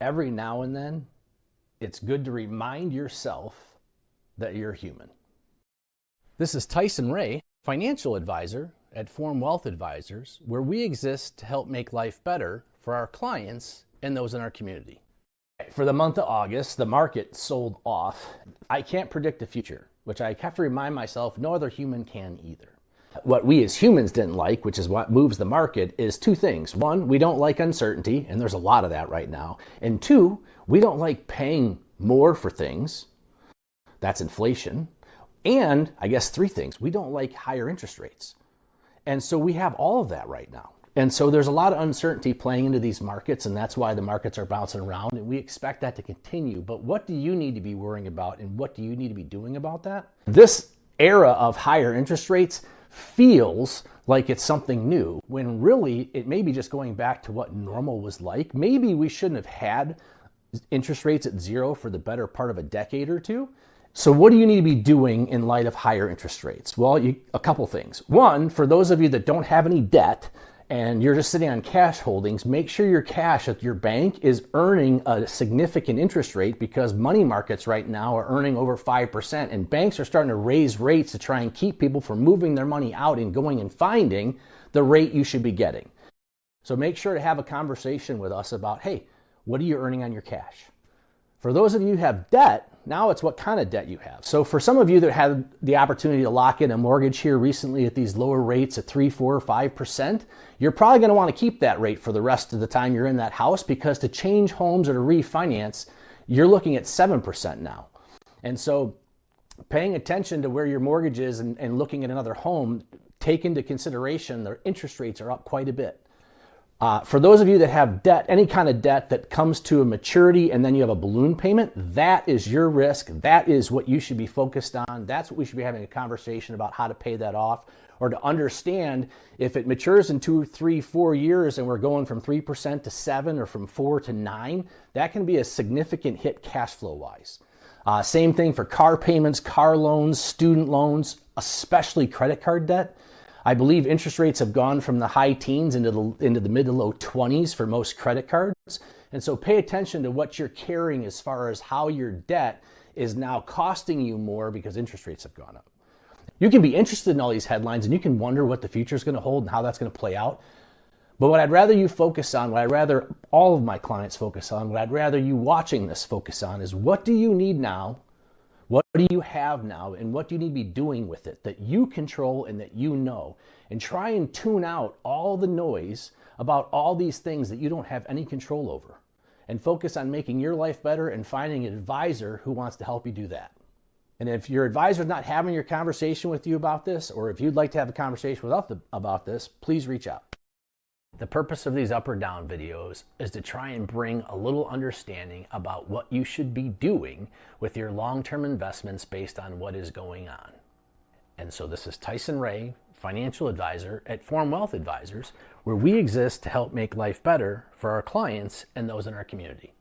Every now and then, it's good to remind yourself that you're human. This is Tyson Ray, financial advisor at Form Wealth Advisors, where we exist to help make life better for our clients and those in our community. For the month of August, the market sold off. I can't predict the future, which I have to remind myself no other human can either. What we as humans didn't like, which is what moves the market, is two things. One, we don't like uncertainty, and there's a lot of that right now. And two, we don't like paying more for things. That's inflation. And I guess three things. We don't like higher interest rates. And so we have all of that right now. And so there's a lot of uncertainty playing into these markets, and that's why the markets are bouncing around, and we expect that to continue. But what do you need to be worrying about, and what do you need to be doing about that? This era of higher interest rates feels like it's something new, when really it may be just going back to what normal was like. Maybe we shouldn't have had interest rates at zero for the better part of a decade or two. So what do you need to be doing in light of higher interest rates? Well, a couple things. One, for those of you that don't have any debt and you're just sitting on cash holdings, make sure your cash at your bank is earning a significant interest rate, because money markets right now are earning over 5%, and banks are starting to raise rates to try and keep people from moving their money out and going and finding the rate you should be getting. So make sure to have a conversation with us about, hey, what are you earning on your cash? For those of you who have debt, now it's what kind of debt you have. So for some of you that had the opportunity to lock in a mortgage here recently at these lower rates at 3, 4, 5%, you're probably going to want to keep that rate for the rest of the time you're in that house, because to change homes or to refinance, you're looking at 7% now. And so paying attention to where your mortgage is and looking at another home, take into consideration their interest rates are up quite a bit. For those of you that have debt, any kind of debt that comes to a maturity and then you have a balloon payment, that is your risk. That is what you should be focused on. That's what we should be having a conversation about, how to pay that off, or to understand if it matures in 2, 3, 4 years and we're going from 3% to 7 or from 4 to 9, that can be a significant hit cash flow wise. Same thing for car payments, car loans, student loans, especially credit card debt. I believe interest rates have gone from the high teens into the mid to low 20s for most credit cards. And so pay attention to what you're carrying as far as how your debt is now costing you more because interest rates have gone up. You can be interested in all these headlines and you can wonder what the future is going to hold and how that's going to play out. But what I'd rather you focus on, what I'd rather all of my clients focus on, what I'd rather you watching this focus on is, what do you need now? What do you have now, and what do you need to be doing with it that you control and that you know? And try and tune out all the noise about all these things that you don't have any control over, and focus on making your life better and finding an advisor who wants to help you do that. And if your advisor is not having your conversation with you about this, or if you'd like to have a conversation with us about this, please reach out. The purpose of these up or down videos is to try and bring a little understanding about what you should be doing with your long-term investments based on what is going on. And so this is Tyson Ray, financial advisor at Form Wealth Advisors, where we exist to help make life better for our clients and those in our community.